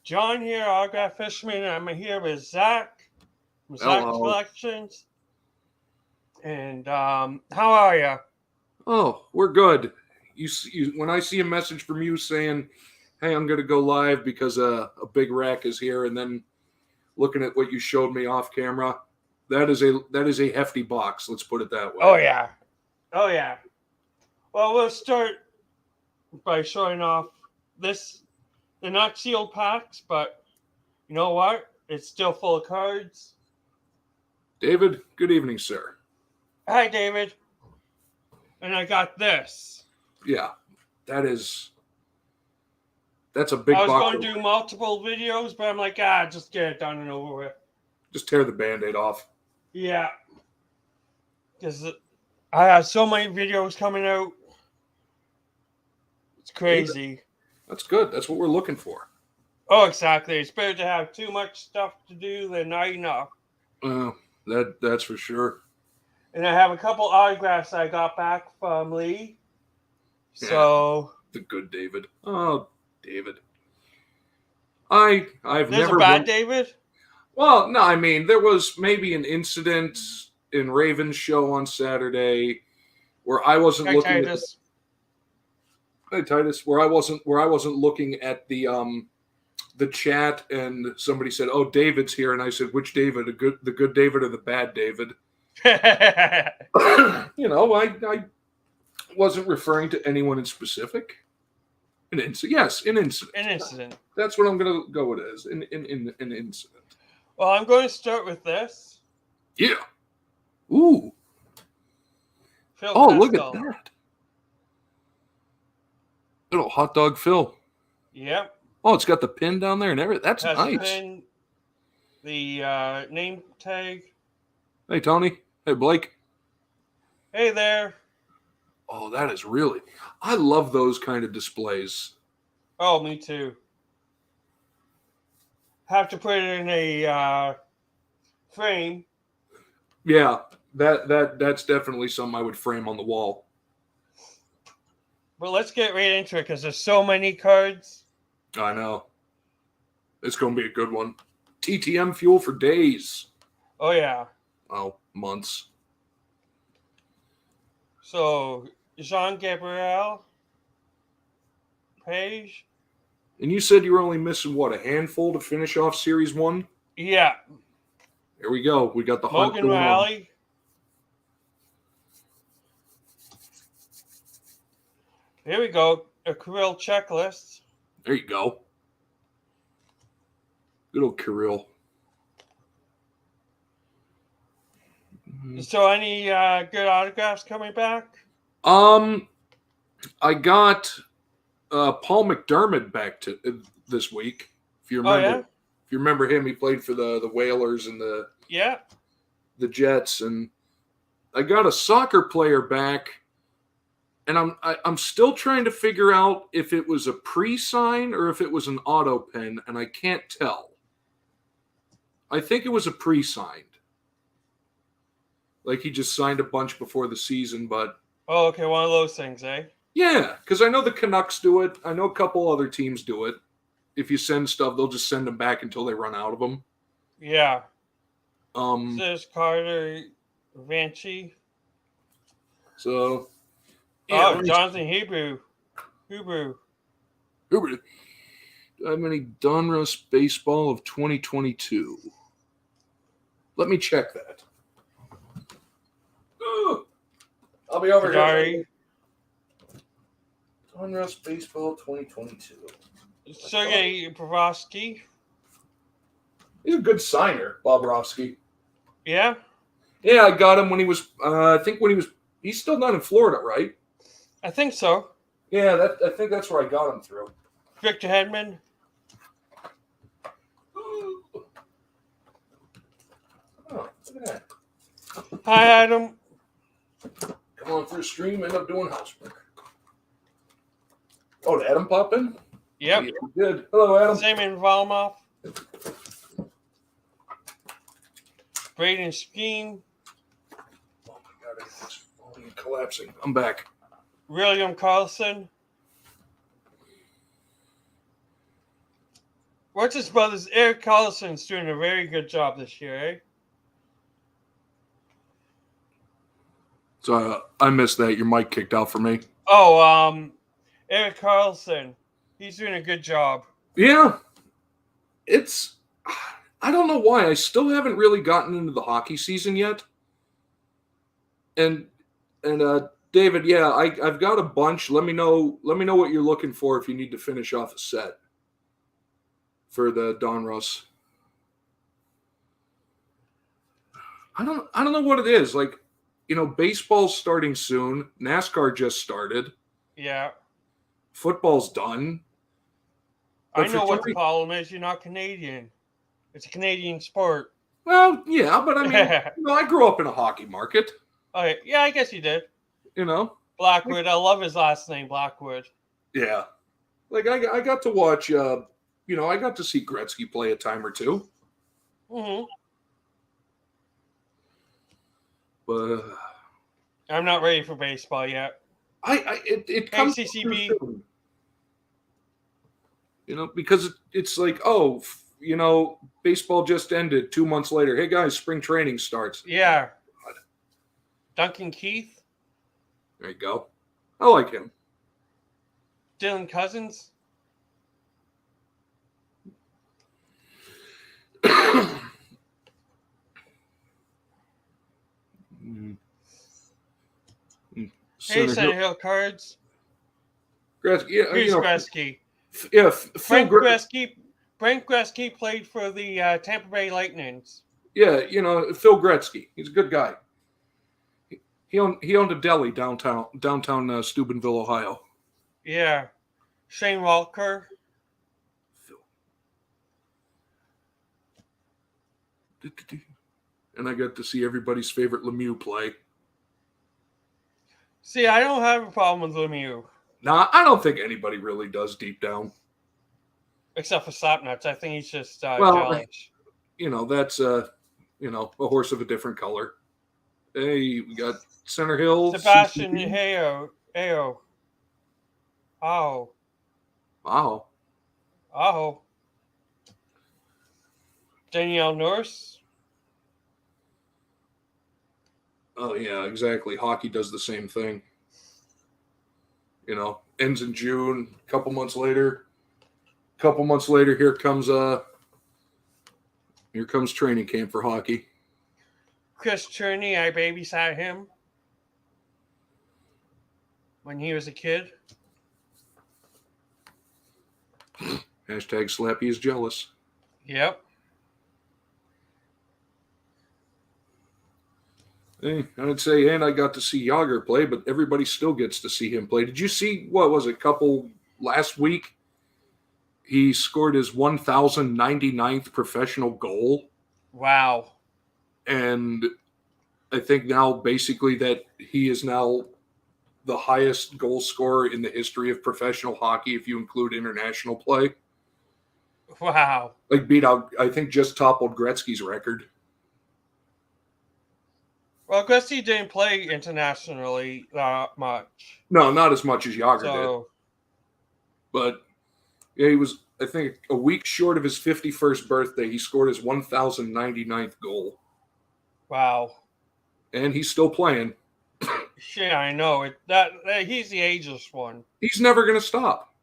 John here, Autograph Fisherman, and I'm here with Zach from Zach Hello. Collections. And how are you? Oh, we're good. When I see a message from you saying, "Hey, I'm going to go live because a big rack is here," and then looking at what you showed me off camera, that is a hefty box. Let's put it that way. Oh yeah. Well, we'll start by showing off this. They're not sealed packs, but you know what? It's still full of cards. David, good evening, sir. Hi, David. And I got this. Yeah, that's a big I was box. going to do multiple videos, but I'm like, just get it done and over with. Just tear the Band-Aid off. Yeah. Because I have so many videos coming out. It's crazy. That's good. That's what we're looking for. Oh, exactly. It's better to have too much stuff to do than not enough. That's for sure. And I have a couple autographs I got back from Lee. So the good David. Oh, David. I've there's never a bad been... David. Well, no, I mean there was maybe an incident in Raven's show on Saturday where I wasn't looking at Titus, where I wasn't looking at the chat, and somebody said, "Oh, David's here," and I said, "Which David? The good David or the bad David?" I wasn't referring to anyone in specific. An incident. An incident. That's what I'm going to go with as an incident. Well, I'm going to start with this. Yeah. Ooh. Phil Pestel. Look at that. Little hot dog Phil. Yep. Oh, it's got the pin down there and everything. That's nice. The pin, the name tag. Hey, Tony. Hey, Blake. Hey there. Oh, that is really... I love those kind of displays. Oh, me too. Have to put it in a frame. Yeah, that's definitely something I would frame on the wall. But let's get right into it because there's so many cards. I know. It's going to be a good one. TTM fuel for days. Oh, yeah. Oh, months. So, Jean-Gabriel Page. And you said you were only missing, what, a handful to finish off Series 1? Yeah. Here we go. We got the Morgan Riley. Here we go. A Kirill checklist. There you go. Good old Kirill. So any good autographs coming back? I got Paul McDermott back to this week. If you remember, If you remember him, he played for the Whalers and the Jets, and I got a soccer player back, and I'm still trying to figure out if it was a pre-sign or if it was an auto pen, and I can't tell. I think it was a pre-signed. Like he just signed a bunch before the season, but... Oh, okay, one of those things, eh? Yeah, because I know the Canucks do it. I know a couple other teams do it. If you send stuff, they'll just send them back until they run out of them. Yeah. There's Carter Vanchi. So... Yeah, Jonathan Hebrew. How many Donruss Baseball of 2022? Let me check that. I'll be over here. Donruss Baseball 2022. Sergei Bobrovsky. He's a good signer, Bobrovsky. Yeah? Yeah, I got him when he was, he's still not in Florida, right? I think so. Yeah, I think that's where I got him through. Victor Hedman. Oh, look at that. Hi, Adam. Come on through stream, end up doing housework. Oh, did Adam pop in? Yep. Yeah, good. Hello, Adam. Semyon Varlamov. Braden Skeen. Oh, my God. It's falling and collapsing. I'm back. William Carlson. What's his brother's Erik Karlsson's doing a very good job this year, eh? So I missed that. Your mic kicked out for me. Oh, Erik Karlsson. He's doing a good job. Yeah. I don't know why. I still haven't really gotten into the hockey season yet. And David, yeah, I've got a bunch. Let me know what you're looking for if you need to finish off a set for the Donruss. I don't know what it is. Like, baseball's starting soon. NASCAR just started. Yeah. Football's done. But I know what the problem is. You're not Canadian. It's a Canadian sport. Well, yeah, but I mean, I grew up in a hockey market. Okay, yeah, I guess you did. Blackwood. I love his last name, Blackwood. Yeah. Like, I got to watch, I got to see Gretzky play a time or two. Mm-hmm. But I'm not ready for baseball yet. It comes CCB. Because it's like, baseball just ended 2 months later. Hey guys, spring training starts. Yeah. God. Duncan Keith. There you go. I like him. Dylan Cousins. Hey, Center Hill Cards. Gretzky. Yeah, Here's Gretzky. Yeah, Frank Gretzky played for the Tampa Bay Lightnings. Yeah, Phil Gretzky. He's a good guy. He owned a deli downtown Steubenville, Ohio. Yeah. Shane Walker. And I got to see everybody's favorite Lemieux play. See, I don't have a problem with Lemieux. Nah, I don't think anybody really does deep down. Except for Slapnuts. I think he's just jealous. That's a horse of a different color. Hey, we got Center Hill. Sebastian Aho. Oh. Wow. Oh. Danielle Nurse. Oh, yeah, exactly. Hockey does the same thing. Ends in June. A couple months later, here comes training camp for hockey. Chris Cherney, I babysat him when he was a kid. Hashtag Slappy is jealous. Yep. Hey, I'd say, and I got to see Yager play, but everybody still gets to see him play. Did you see, last week? He scored his 1,099th professional goal. Wow. And I think now basically that he is now the highest goal scorer in the history of professional hockey if you include international play. Wow. Beat out, I think just toppled Gretzky's record. Well, Gretzky didn't play internationally that much. No, not as much as Yager did. But yeah, he was, I think, a week short of his 51st birthday. He scored his 1,099th goal. Wow. And he's still playing. Yeah, I know. He's the ageless one. He's never going to stop.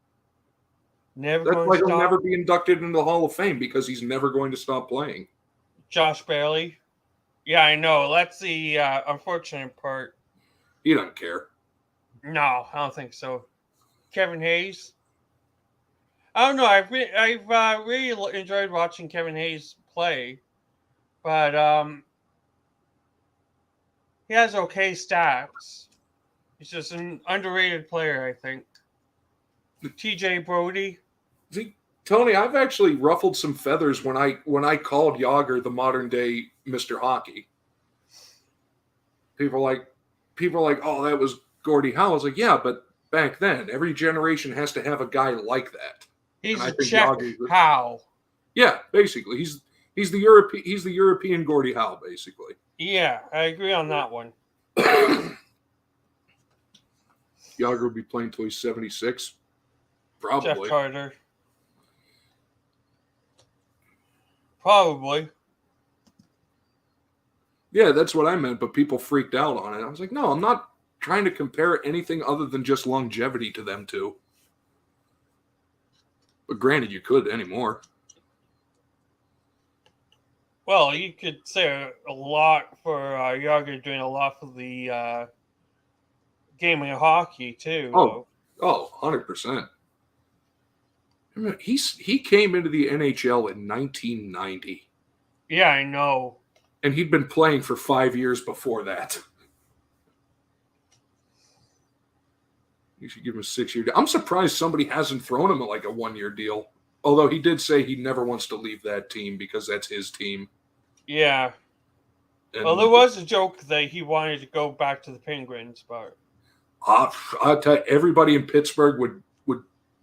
That's why he'll never be inducted into the Hall of Fame, because he's never going to stop playing. Josh Bailey. Yeah, I know. That's the unfortunate part. He doesn't care. No, I don't think so. Kevin Hayes. I don't know. I've really enjoyed watching Kevin Hayes play, but he has okay stats. He's just an underrated player, I think. TJ Brody. See, Tony, I've actually ruffled some feathers when I called Yager the modern day Mr. Hockey. People are like, oh, that was Gordie Howe. I was like, yeah, but back then, every generation has to have a guy like that. He's a Czech Howe. Yeah, basically, he's the European Gordie Howe, basically. Yeah, I agree on that one. Yager will be playing till he's 76, probably. Jeff Carter. Probably. Yeah, that's what I meant, but people freaked out on it. I was like, no, I'm not trying to compare anything other than just longevity to them two. But granted, you could anymore. Well, you could say a lot for Yager doing a lot for the game of hockey, too. Oh, 100%. He came into the NHL in 1990. Yeah, I know. And he'd been playing for 5 years before that. You should give him a 6-year deal. I'm surprised somebody hasn't thrown him like a 1-year deal. Although he did say he never wants to leave that team because that's his team. Yeah. Well, there was a joke that he wanted to go back to the Penguins, but I'll tell you, everybody in Pittsburgh would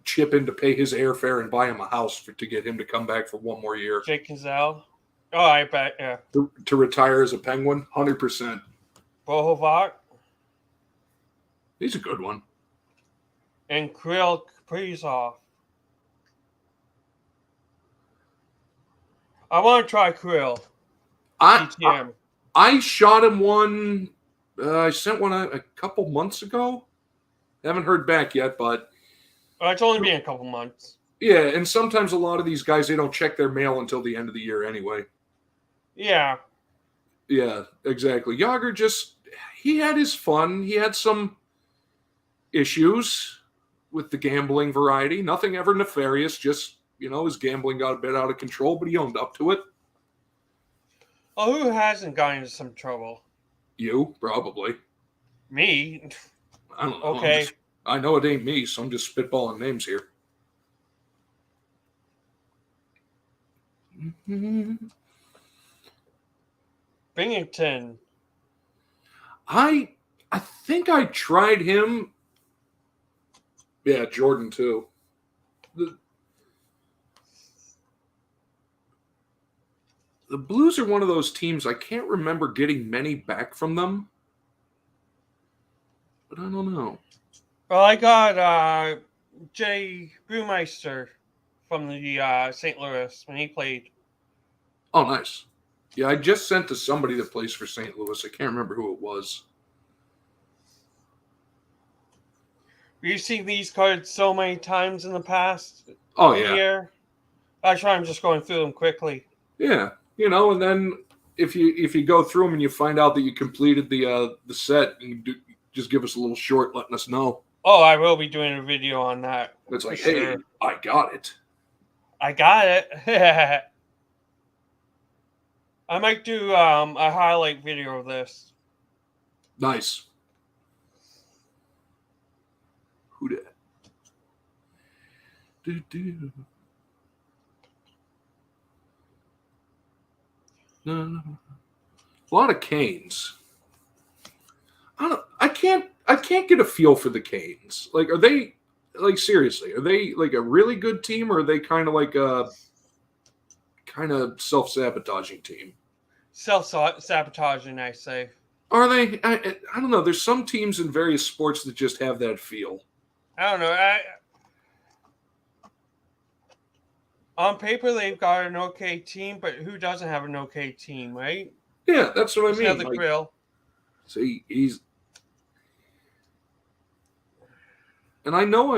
chip in to pay his airfare and buy him a house to get him to come back for 1 more year. Jake Kinsale. Oh, I bet, yeah. To retire as a Penguin, 100%. Bo Horvat. He's a good one. And Kirill Kaprizov. I want to try Kirill. I shot him one. I sent one a couple months ago. Haven't heard back yet, but it's only been a couple months. Yeah, and sometimes a lot of these guys, they don't check their mail until the end of the year anyway. Yeah. Yeah, exactly. Yager he had his fun. He had some issues with the gambling variety. Nothing ever nefarious. Just, his gambling got a bit out of control, but he owned up to it. Oh, who hasn't gotten into some trouble? You, probably. Me? I don't know. Okay. I know it ain't me, so I'm just spitballing names here. Binghamton. I think I tried him. Yeah, Jordan too. The Blues are one of those teams I can't remember getting many back from them. But I don't know. Well, I got Jay Brewmeister from the St. Louis when he played. Oh, nice. Yeah, I just sent to somebody that plays for St. Louis. I can't remember who it was. You've seen these cards so many times in the past. Oh, yeah. Year. Actually, I'm just going through them quickly. Yeah, and then if you go through them and you find out that you completed the set, just give us a little short letting us know. Oh, I will be doing a video on that. It's like, hey, I got it. I got it. I might do a highlight video of this. Nice. Who dat? No. A lot of Canes. I can't get a feel for the Canes. Like, are they seriously? Are they like a really good team, or are they kind of like a self-sabotaging team? Self-sabotaging, I say. Are they? I don't know. There's some teams in various sports that just have that feel. I don't know. On paper, they've got an okay team, but who doesn't have an okay team, right? Yeah, that's what I mean. The grill. See, he's... And I know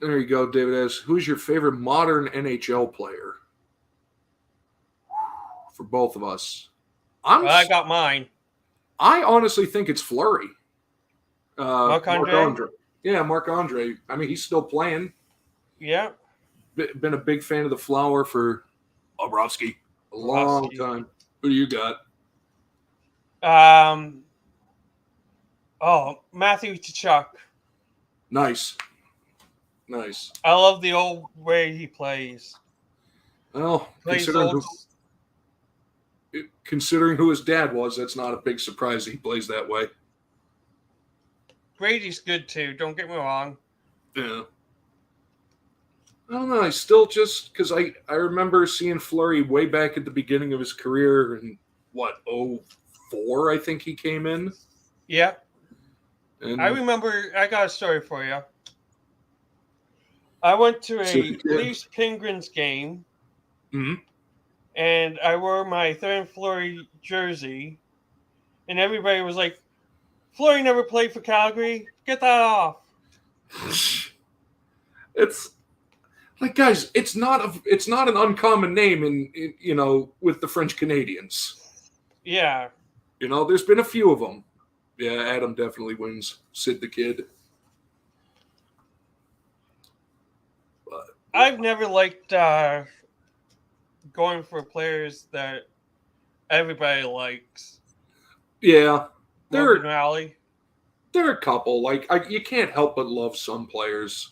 There you go, David S. Who's your favorite modern NHL player? For both of us. I got mine. I honestly think it's Fleury. Marc-Andre? Yeah, Marc-Andre. I mean, he's still playing. Yeah. Been a big fan of the Flower for Bobrovsky a long time. Who do you got? Matthew Tkachuk. Nice. I love the old way he plays. Well, considering who his dad was, that's not a big surprise he plays that way. Brady's good too, don't get me wrong. Yeah. I don't know. I still just, because I remember seeing Fleury way back at the beginning of his career in, 2004, I think he came in. Yeah. And I remember, I got a story for you. I went to a Leafs Penguins game Mm-hmm. And I wore my Thurman Fleury jersey, and everybody was like, Fleury never played for Calgary. Get that off. It's like, guys, it's not an uncommon name in with the French Canadians. Yeah. There's been a few of them. Yeah, Adam definitely wins. Sid the Kid. But I've never liked going for players that everybody likes. Yeah. Logan Valley. There are a couple. Like, you can't help but love some players.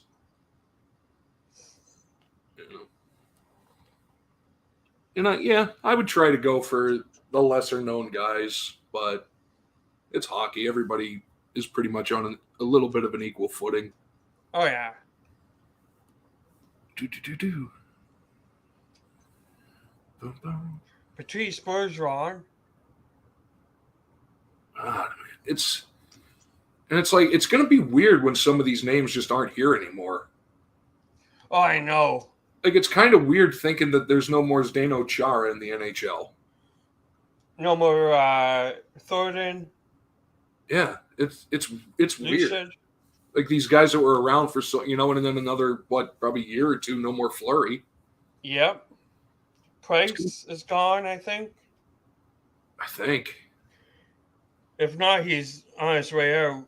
Yeah, I would try to go for the lesser known guys, but it's hockey. Everybody is pretty much on a little bit of an equal footing. Oh, yeah. Do. Boom, boom. Patrice Bergeron. It's like, it's going to be weird when some of these names just aren't here anymore. Oh, I know. Like, it's kind of weird thinking that there's no more Zdeno Chara in the NHL. No more Thornton. Yeah, it's weird. Like, these guys that were around for and then another, probably a year or two, no more Fleury. Yep. Price is gone, I think. If not, he's on his way out.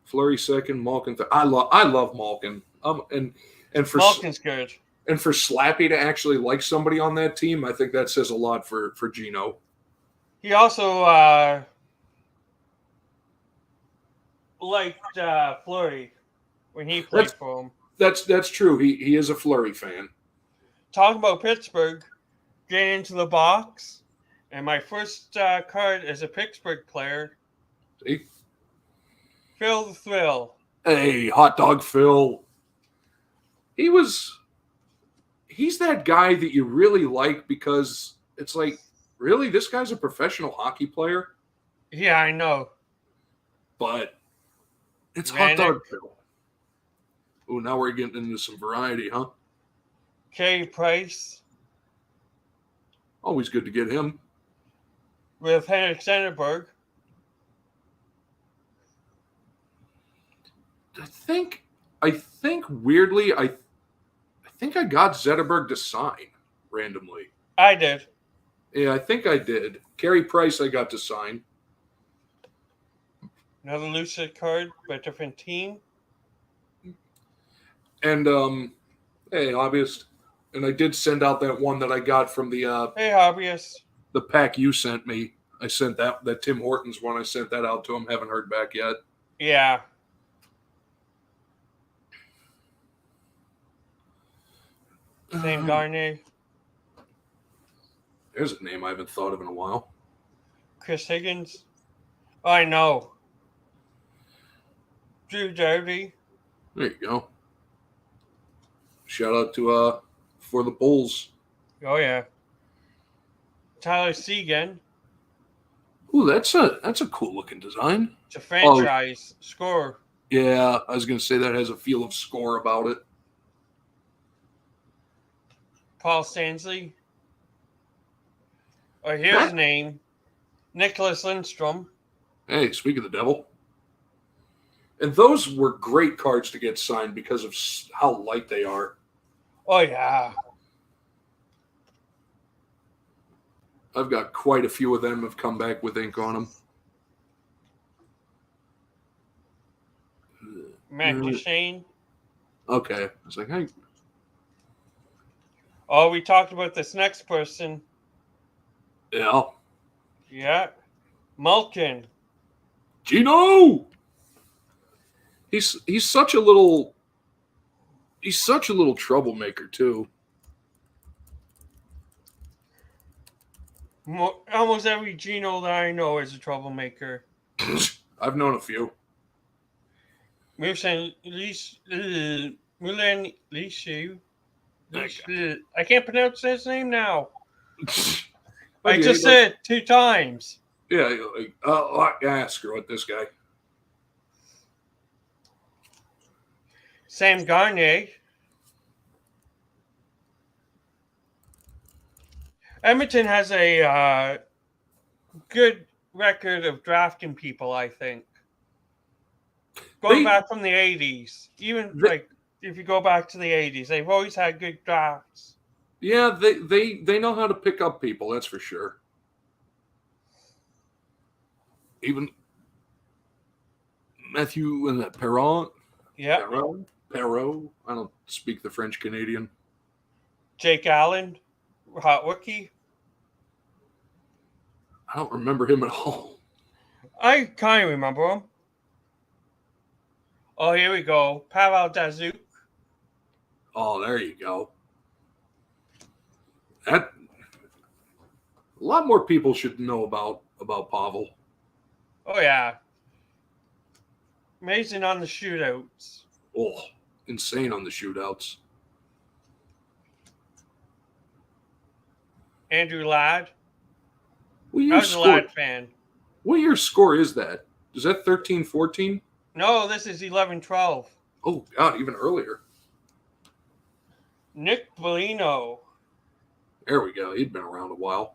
Fleury second, Malkin third. I love Malkin. And for Malkin's good. And for Slappy to actually like somebody on that team, I think that says a lot for Gino. He also liked Fleury when he played for him. That's true. He is a Fleury fan. Talking about Pittsburgh, getting into the box, and my first card is a Pittsburgh player. See? Phil the Thrill. Hey, hot dog Phil. He's that guy that you really like because it's like, really, this guy's a professional hockey player? Yeah, I know. But it's hot dog Phil. Oh, now we're getting into some variety, huh? Carey Price. Always good to get him. With Henrik Zetterberg. I think weirdly, I think I got Zetterberg to sign randomly. I did. Yeah, I think I did. Carey Price I got to sign. Another Lucid card, but a different team. And hey, hobbyist. And I did send out that one that I got from the hey, hobbyist. The pack you sent me. I sent that Tim Hortons one. I sent that out to him. Haven't heard back yet. Yeah. Sam Garnier. There's a name I haven't thought of in a while. Chris Higgins. Oh, I know. Drew Doughty. There you go. Shout out to for the Bulls. Oh yeah. Tyler Seguin. Ooh, that's a cool looking design. It's a franchise score. Yeah, I was gonna say that has a feel of score about it. Paul Stanley. Oh, here's his name. Nicholas Lindstrom. Hey, speak of the devil. And those were great cards to get signed because of how light they are. Oh, yeah. I've got quite a few of them have come back with ink on them. Matt Duchene. Okay. I was like, hey. Oh, we talked about this next person. Yeah. Yeah. Malkin. Gino! He's such a little troublemaker too. Almost every Gino that I know is a troublemaker. I've known a few. Mulan Lishu. I can't pronounce his name now. I just said it 2 times. Yeah, screw it, this guy. Sam Garnier. Edmonton has a good record of drafting people, I think. Going back from the 80s. Even if you go back to the 80s, they've always had good drafts. Yeah, they know how to pick up people, that's for sure. Even Matthew and that Perron. Yeah. Perrault. I don't speak the French Canadian. Jake Allen, hot rookie. I don't remember him at all. I kind of remember him. Oh, here we go. Pavel Datsyuk. Oh, there you go. That a lot more people should know about Pavel. Oh yeah. Amazing on the shootouts. Oh, insane on the shootouts. Andrew Ladd. I was a Ladd fan. What year score is that? Is that 13-14? No, this is 11-12. Oh, God, even earlier. Nick Foligno. There we go. He'd been around a while.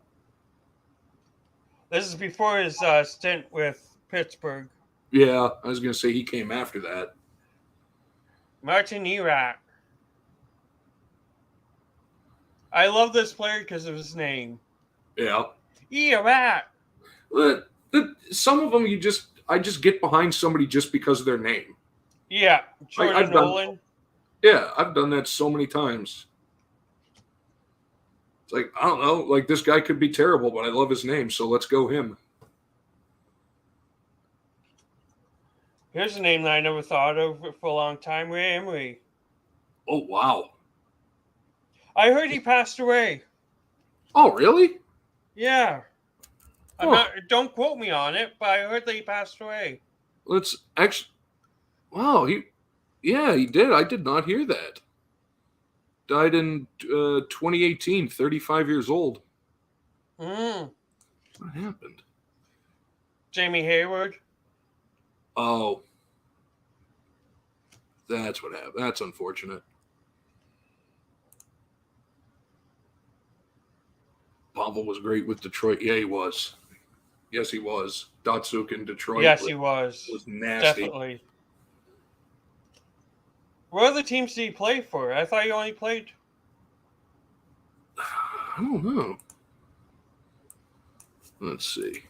This is before his stint with Pittsburgh. Yeah, I was going to say he came after that. Martin Erat. I love this player because of his name. Yeah. Erat. Some of them I just get behind somebody just because of their name. Yeah, Jordan Nolan. Yeah, I've done that so many times. It's like, I don't know, like this guy could be terrible, but I love his name, so let's go him. Here's a name that I never thought of for a long time, Ray Emery. Oh, wow. I heard he passed away. Oh, really? Yeah. Don't quote me on it, but I heard that he passed away. Let's actually. Wow, he did. I did not hear that. Died in 2018, 35 years old. What happened? Jamie Hayward. Oh. That's what happened. That's unfortunate. Pavel was great with Detroit. Yeah, he was. Yes, he was. Datsyuk in Detroit. Yes, he was. Was nasty. Definitely. What other teams did he play for? I thought he only played. I don't know. Let's see.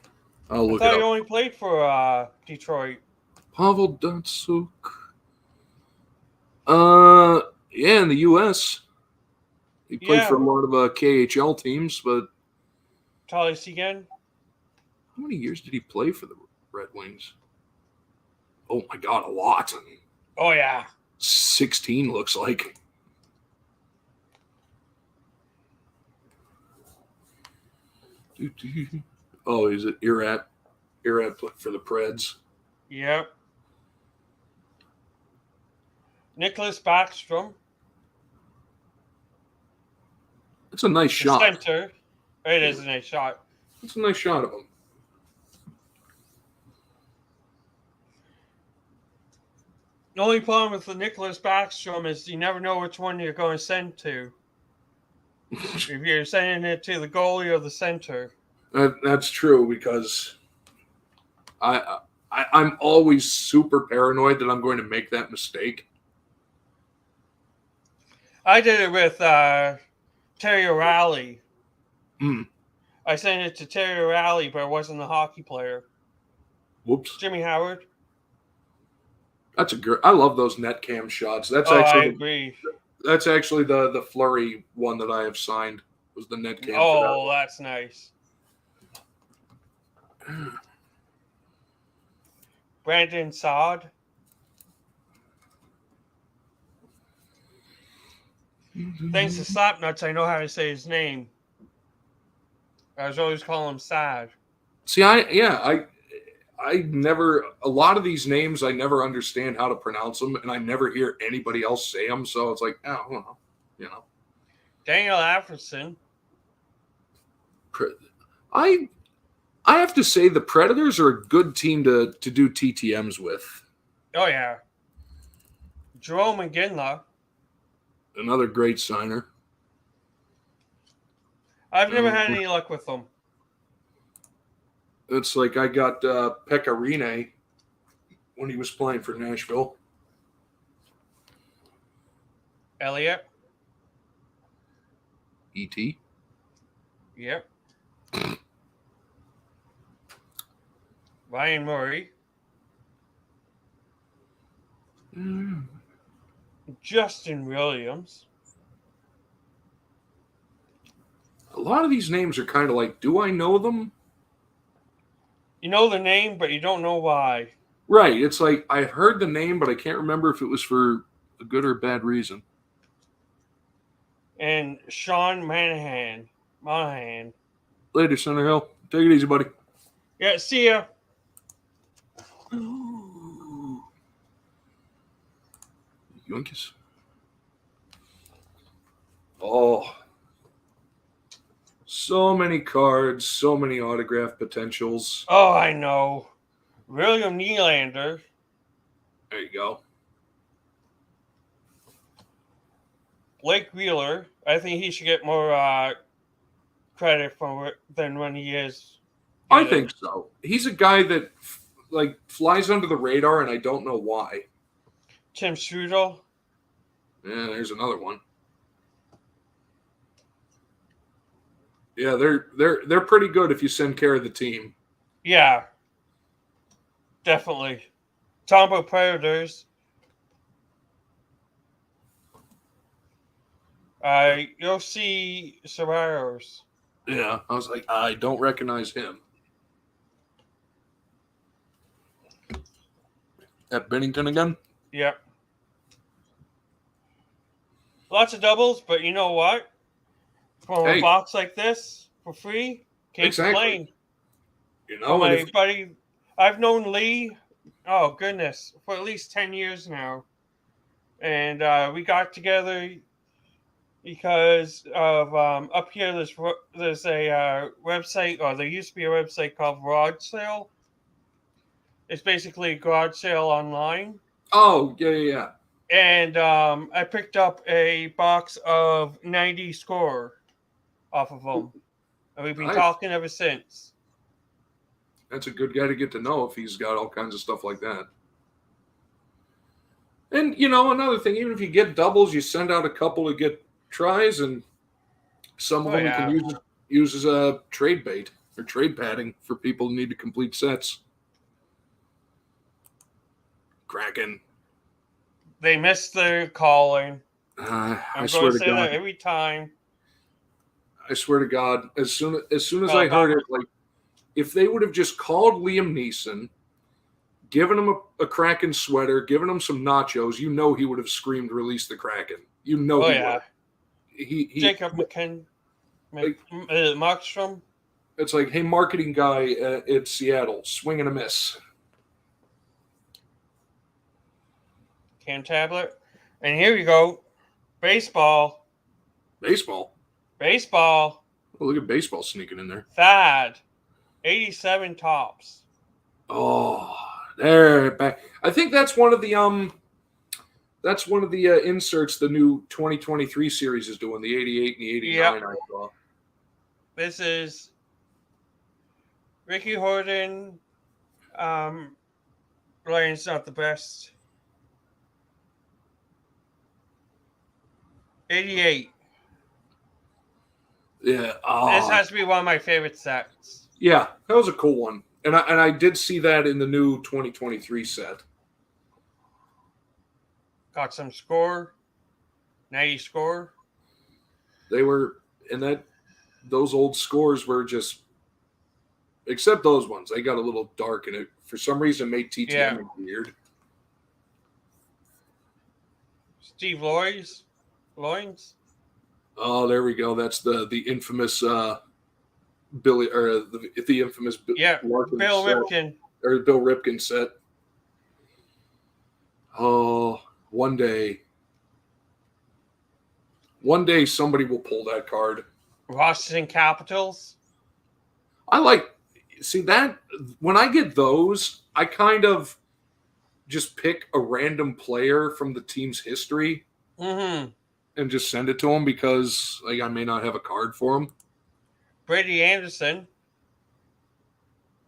I'll look I thought it he up. only played for Detroit. Pavel Datsyuk. Yeah, in the U.S. He played for a lot of KHL teams, but Tali Seguin. How many years did he play for the Red Wings? Oh my God, a lot. Oh yeah, 16 looks like. Oh, is it Erat? Erat for the Preds. Yep. Nicholas Backstrom. That's a nice shot. Center. It is a nice shot. That's a nice shot of him. The only problem with the Nicholas Backstrom is you never know which one you're going to send to. If you're sending it to the goalie or the center. That's true because I'm always super paranoid that I'm going to make that mistake. I did it with Terry O'Reilly. Mm. I sent it to Terry O'Reilly, but it wasn't the hockey player. Whoops. Jimmy Howard. That's a great. I love those net cam shots. That's I agree. That's actually the Fleury one that I have signed. Was the net cam. Oh, that's nice. Brandon Saad. Thanks to Slapnuts, I know how to say his name. I was always calling him Sad. See, I never, a lot of these names, I never understand how to pronounce them, and I never hear anybody else say them, so it's like, oh, well, you know. Daniel Afferson. I have to say the Predators are a good team to do TTMs with. Oh, yeah. Jerome McGinley. Another great signer. I've never had any luck with them. It's like I got Pekka Rinne when he was playing for Nashville. Elliot. E.T. Yep. Ryan Murray. Justin Williams. A lot of these names are kind of like, do I know them? You know the name, but you don't know why. Right. It's like I've heard the name, but I can't remember if it was for a good or bad reason. And Sean Monahan. Later, Center Hill. Take it easy, buddy. Yeah, see ya. Yoinkies. Oh. So many cards, so many autograph potentials. Oh, I know. William Nylander. There you go. Blake Wheeler. I think he should get more credit than when he is. I think so. He's a guy that flies under the radar, and I don't know why. Tim Strudel. Yeah, there's another one. Yeah, they're pretty good if you send care of the team. Yeah, definitely. Tampa Predators. Yossi Sabaros. Yeah, I was like, I don't recognize him. At Bennington again? Yep. Lots of doubles, but you know what? From a box like this, for free, can't complain. You know, my buddy, I've known Lee, oh goodness, for at least 10 years now. And we got together because of up here there's a website, or there used to be a website called Garage Sale. It's basically a garage sale online. Oh, yeah. And I picked up a box of 90 score off of them. And we've been talking ever since. That's a good guy to get to know if he's got all kinds of stuff like that. And, you know, another thing, even if you get doubles, you send out a couple to get tries, and some of them you can use as a trade bait or trade padding for people who need to complete sets. Kraken. They missed their calling. I swear to God. That every time. I swear to God, as soon as I heard it, like, if they would have just called Liam Neeson, given him a Kraken sweater, given him some nachos, you know he would have screamed, "Release the Kraken." You know he would. He Jacob Markstrom. It's like, hey, marketing guy at Seattle, swing and a miss. Cam Tablet. And here we go. Baseball. Oh, look at baseball sneaking in there. Thad. 87 tops. Oh, there. I think that's one of the inserts the new 2023 series is doing, the 88 and the 89. Yep. I saw. This is Ricky Horton. Ryan's not the best. 88. Yeah. This has to be one of my favorite sets. Yeah, that was a cool one. And I did see that in the new 2023 set. Got some score. 90 score. They were, and those old scores were just, except those ones, they got a little dark, and it for some reason made TTM weird. Steve Loynes. Oh, there we go. That's the infamous Billy, or the infamous Bill Ripken, or Bill Ripken set. Oh, one day somebody will pull that card. Washington Capitals. See that when I get those, I kind of just pick a random player from the team's history. Mm-hmm. And just send it to them because I may not have a card for them. Brady Anderson.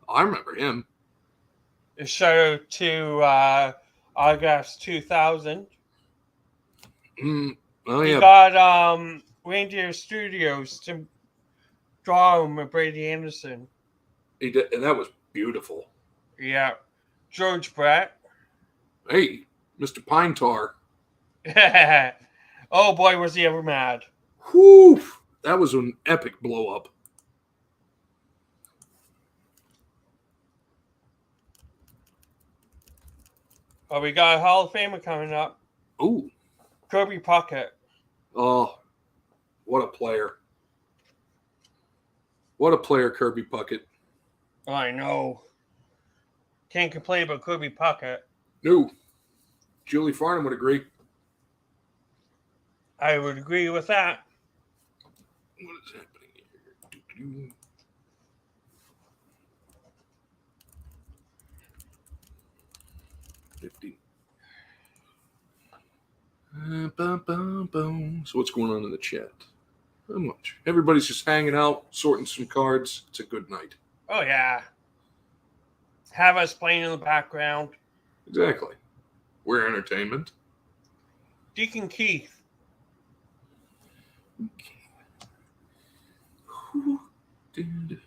I remember him. A shout out to August 2000. Oh, he yeah. got Reindeer Studios to draw him with Brady Anderson. He did, and that was beautiful. Yeah. George Brett. Hey, Mr. Pine Tar. Oh boy, was he ever mad. Whew. That was an epic blow up. Oh, we got a Hall of Famer coming up. Ooh. Kirby Puckett. Oh, what a player. What a player, Kirby Puckett. Oh, I know. Can't complain about Kirby Puckett. No. Julie Farnham would agree. I would agree with that. What is happening here? 50. So what's going on in the chat? Not much. Everybody's just hanging out, sorting some cards. It's a good night. Oh, yeah. Have us playing in the background. Exactly. We're entertainment. Deacon Keith. Who did?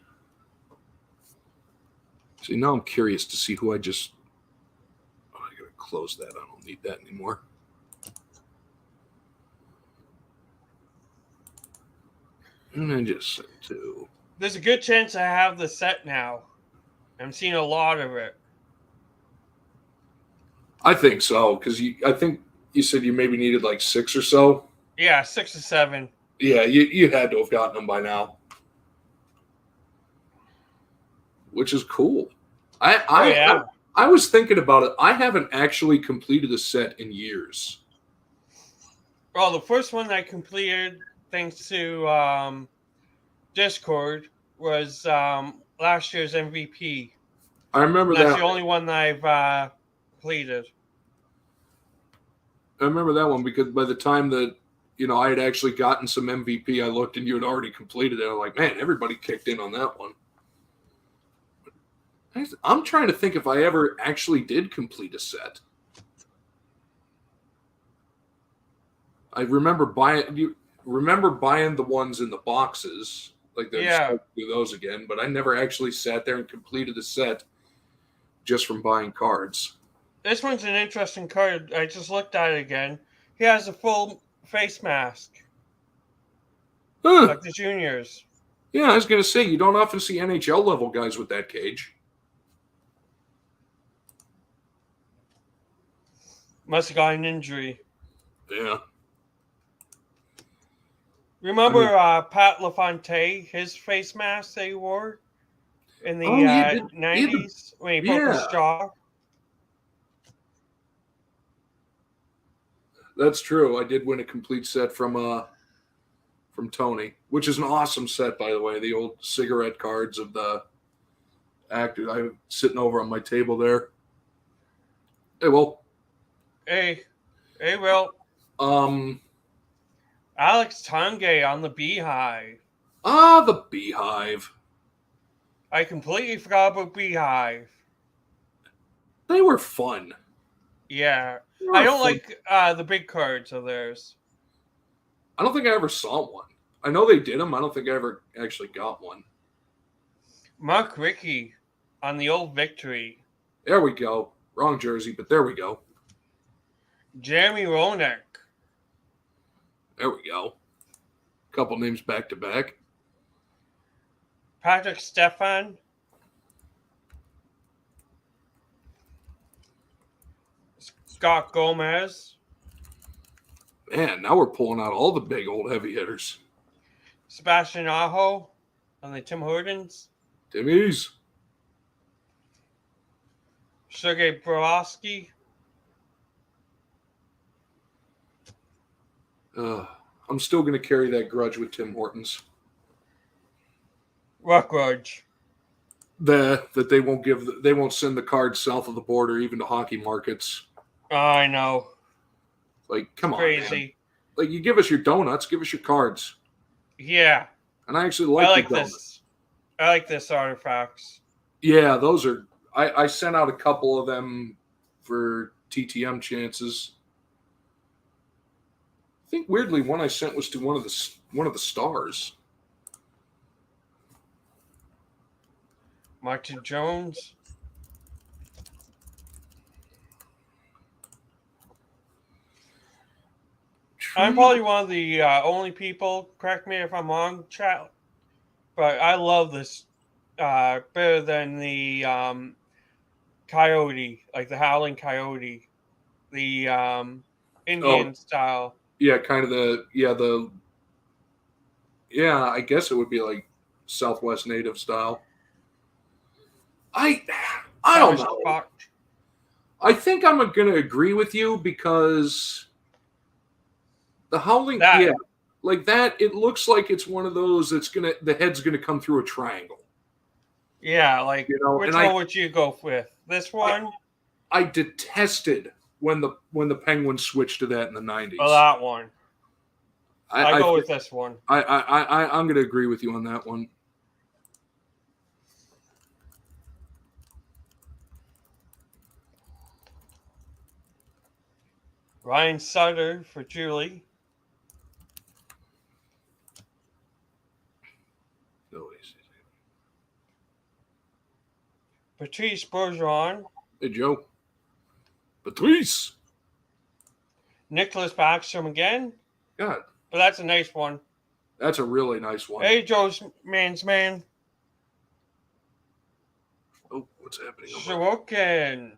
See, now I'm curious to see who I just... Oh, I gotta close that. I don't need that anymore. And I just sent to... There's a good chance I have the set now. I'm seeing a lot of it. I think so, because I think you said you maybe needed like 6 or so. Yeah, 6 or 7. Yeah, you had to have gotten them by now. Which is cool. I was thinking about it. I haven't actually completed a set in years. Well, the first one I completed, thanks to Discord, was last year's MVP. I remember that. That's the only one that I've completed. I remember that one because by the time that I had actually gotten some MVP, I looked and you had already completed it. I'm like, man, everybody kicked in on that one. I'm trying to think if I ever actually did complete a set. I remember buying the ones in the boxes, like do those again, but I never actually sat there and completed a set just from buying cards. This one's an interesting card. I just looked at it again. He has a full face mask. Like the juniors. Yeah, I was going to say, you don't often see NHL level guys with that cage. Must have got an injury. Yeah. Remember Pat LaFontaine, his face mask that he wore in the 90s when he broke his jaw? That's true. I did win a complete set from Tony, which is an awesome set, by the way. The old cigarette cards of the actors. I'm sitting over on my table there. Hey, Will. Hey, Will. Alex Tanguay on the Beehive. Ah, the Beehive. I completely forgot about Beehive. They were fun. Yeah. I don't like the big cards of theirs. I don't think I ever saw one. I know they did them. I don't think I ever actually got one. Mark Rickey on the old Victory. There we go. Wrong jersey, but there we go. Jeremy Roenick. There we go. Couple names back to back. Patrick Stefan. Scott Gomez. Man, now we're pulling out all the big old heavy hitters. Sebastian Aho on the Tim Hortons. Timmy's. Sergei Boroski. I'm still going to carry that grudge with Tim Hortons. What grudge? That they won't send the cards south of the border, even to hockey markets. I know. Like, come on, crazy. Man. Like, you give us your donuts, give us your cards. Yeah. And I actually like this. I like this artifacts. Yeah, those are. I sent out a couple of them for TTM chances. I think weirdly one I sent was to one of the stars. Martin Jones. I'm probably one of the only people, correct me if I'm wrong, chat, but I love this better than the coyote, like the howling coyote, the Indian style. Yeah, kind of I guess it would be like Southwest Native style. I don't know. I think I'm going to agree with you because the howling, like that, it looks like it's one of those that's the head's gonna come through a triangle. Yeah, like which one would you go with? This one? I detested when the Penguins switched to that in the 90s. Oh, that one. I go with this one. I'm gonna agree with you on that one. Ryan Sutter for Julie. Patrice Bergeron. Hey, Joe. Patrice. Nicholas Backstrom again. God. But that's a nice one. That's a really nice one. Hey, Joe's man's man. Oh, what's happening? Sorokin.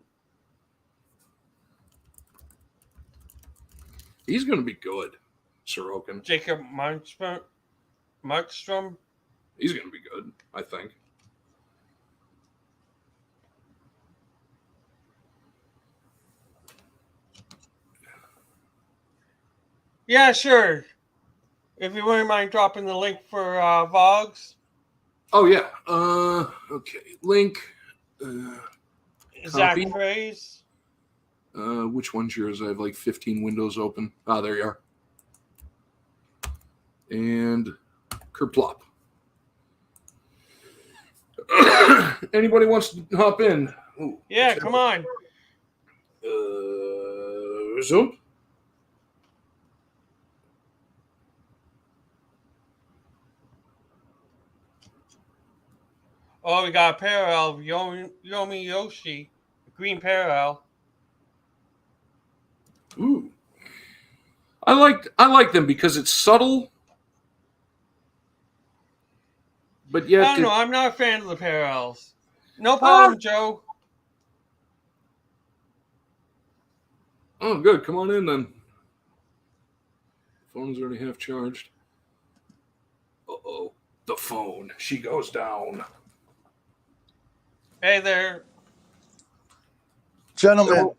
He's going to be good, Sorokin. Jacob Markstrom. He's going to be good, I think. Yeah, sure. If you wouldn't mind dropping the link for Vogs. Oh, yeah. Okay. Link. Zach Praise. Which one's yours? I have like 15 windows open. Ah, there you are. And Kerplop. Anybody wants to hop in? Ooh, yeah, come on. Zoom. Oh, we got a parallel of Yomi Yoshi, green parallel. Ooh. I like them because it's subtle. But yet I don't know, I'm not a fan of the parallels. No problem, Joe. Oh, good. Come on in then. Phone's already half charged. Uh-oh. The phone. She goes down. Hey there. Gentlemen.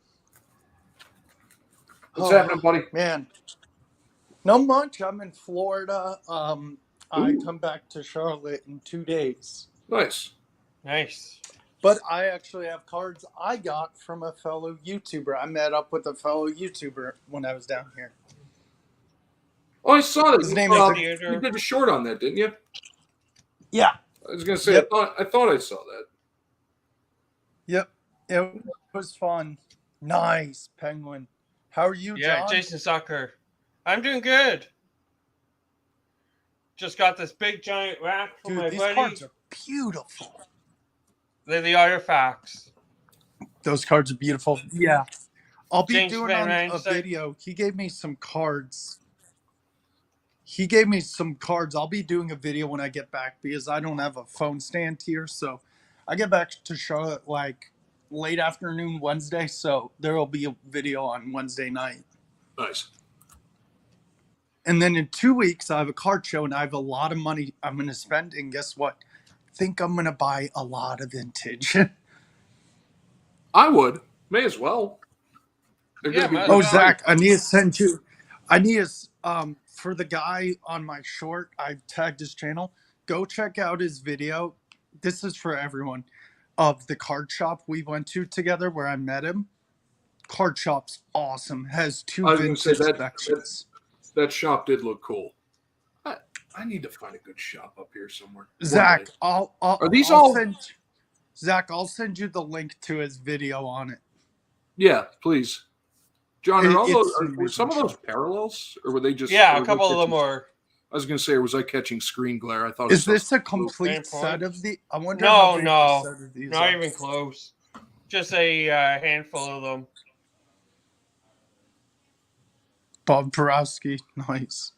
What's happening, buddy? Man. No much. I'm in Florida. I come back to Charlotte in 2 days. Nice. But I actually have cards I got from a fellow YouTuber. I met up with a fellow YouTuber when I was down here. Oh, I saw that. His name is you did a short on that, didn't you? Yeah. I was gonna say I thought I saw that. Yep. It was fun. Nice, Penguin. How are you, John? Yeah, Jason Zucker. I'm doing good. Just got this big giant rack from my buddy. These cards are beautiful. They're the artifacts. Those cards are beautiful. Yeah. I'll be James doing a video. He gave me some cards. I'll be doing a video when I get back because I don't have a phone stand here. So I get back to Charlotte like late afternoon Wednesday. So there will be a video on Wednesday night. Nice. And then in 2 weeks, I have a card show and I have a lot of money I'm going to spend. And guess what? I think I'm going to buy a lot of vintage. I would. May as well. Zach, I need to send you. For the guy on my short, I've tagged his channel. Go check out his video. This is for everyone. Of the card shop we went to together where I met him. Card shop's awesome. Has 2 vintage sections. That shop did look cool. I need to find a good shop up here somewhere. Zach, Are these all? Zach, I'll send you the link to his video on it. Yeah, please. John, were some of those parallels, or were they just? Yeah, a couple of them were. I was going to say, or was I catching screen glare? I thought. Is this a complete set of the? I wonder. No, not even close. Just a handful of them. Bob Borowski, nice.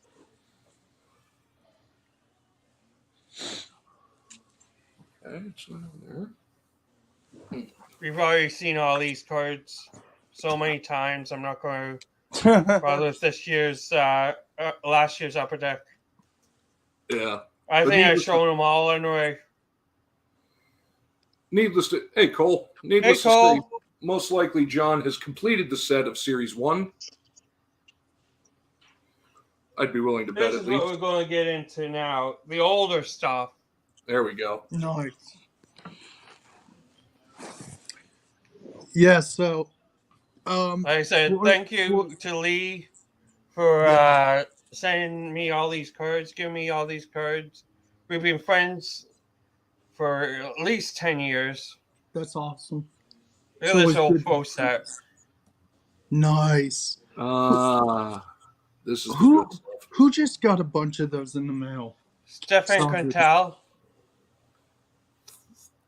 Okay, it's not there. We've already seen all these cards so many times. I'm not going to bother with this year's, last year's Upper Deck. Yeah. I think I've shown them all anyway. Hey, Cole. To say, most likely John has completed the set of Series 1. I'd be willing to bet at least. This is what we're going to get into now. The older stuff. There we go. Nice. Yeah, so like I said, thank you to Lee for sending me all these cards, giving me all these cards. We've been friends for at least 10 years. That's awesome. Look at this old pro set. Nice. This is who just got a bunch of those in the mail? Stefan Quintal.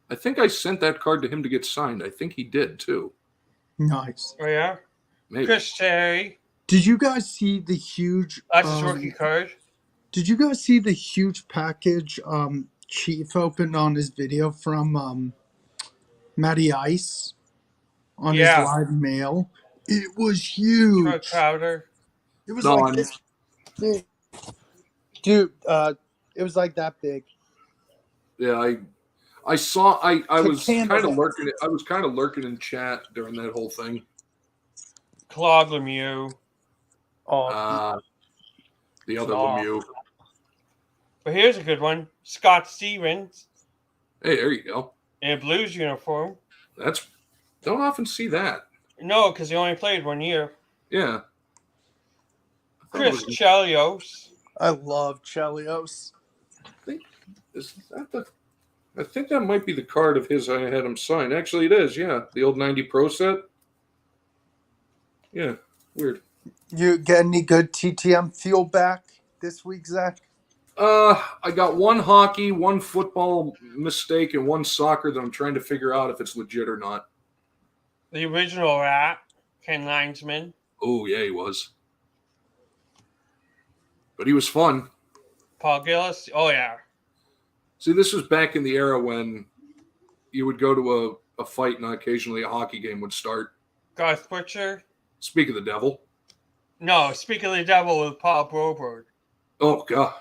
I think I sent that card to him to get signed. I think he did too. Nice. Oh yeah. Maybe. Chris Terry. Did you guys see the huge? That's his rookie card. Did you guys see the huge package Chief opened on his video from Matty Ice on his live mail? It was huge. Troy Crowder. It was like this big. Dude, it was like that big. Yeah, I saw. I was kind of lurking. I was kind of lurking in chat during that whole thing. Claude Lemieux. The other Lemieux. But here's a good one: Scott Stevens. Hey, there you go. In a Blues uniform. Don't often see that. No, because he only played 1 year. Yeah. Chris Chelios. I love Chelios. I think that might be the card of his I had him sign. Actually, it is. Yeah, the old 90 Pro set. Yeah, weird. You get any good TTM feel back this week, Zach? I got one hockey, one football mistake, and one soccer that I'm trying to figure out if it's legit or not. The original Rat, Ken Linesman. Oh, yeah, he was. But he was fun. Paul Gillis. Oh, yeah. See, this was back in the era when you would go to a fight and occasionally a hockey game would start. Garth Butcher. Speak of the devil. No, Speak of the Devil with Paul Broberg. Oh, God.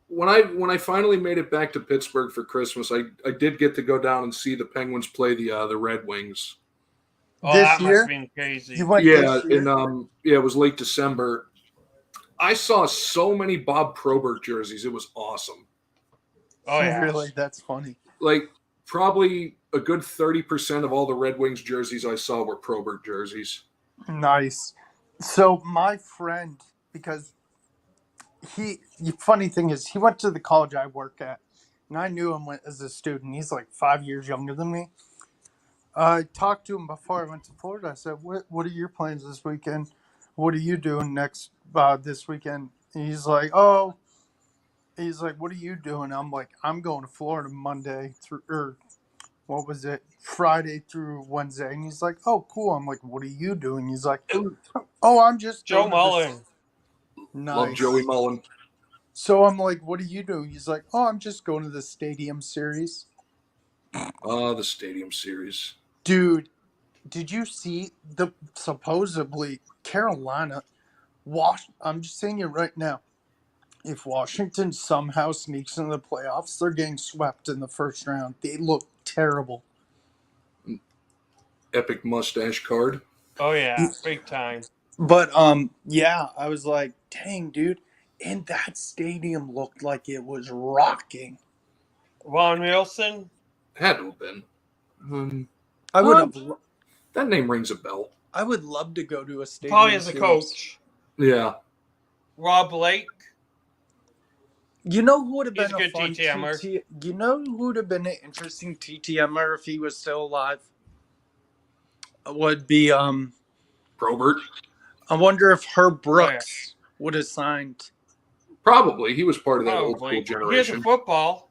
When I finally made it back to Pittsburgh for Christmas, I did get to go down and see the Penguins play the Red Wings. Oh, that must have been crazy. It was late December. I saw so many Bob Probert jerseys. It was awesome. Oh, yeah. Really? That's funny. Like, probably a good 30% of all the Red Wings jerseys I saw were Probert jerseys. Nice. So my friend, because the funny thing is, he went to the college I work at, and I knew him as a student. He's like 5 years younger than me. I talked to him before I went to Florida. I said, what are your plans this weekend? What are you doing this weekend? And he's like, what are you doing? I'm like, I'm going to Florida Friday through Wednesday. And he's like, oh, cool. I'm like, what are you doing? He's like, oh, I'm just Joe Mullen. Nice. Love Joey Mullen. So I'm like, what are you doing? He's like, oh, I'm just going to the Stadium Series. The Stadium Series. Dude, did you see the supposedly Carolina I'm just saying it right now. If Washington somehow sneaks into the playoffs, they're getting swept in the first round. They look terrible. Epic mustache card. Oh yeah, big time. But yeah, I was like, dang, dude. And that stadium looked like it was rocking. Ron Wilson? Had to have been. I would have. That name rings a bell. I would love to go to a stadium. Probably as a coach. Yeah. Rob Blake. You know who would have He's been a a good fun TTMer. TT? You know who would have been an interesting TTMer if he was still alive? Would be Probert. I wonder if Herb Brooks would have signed. Probably. He was part of that old school Probably. generation. Here's a football.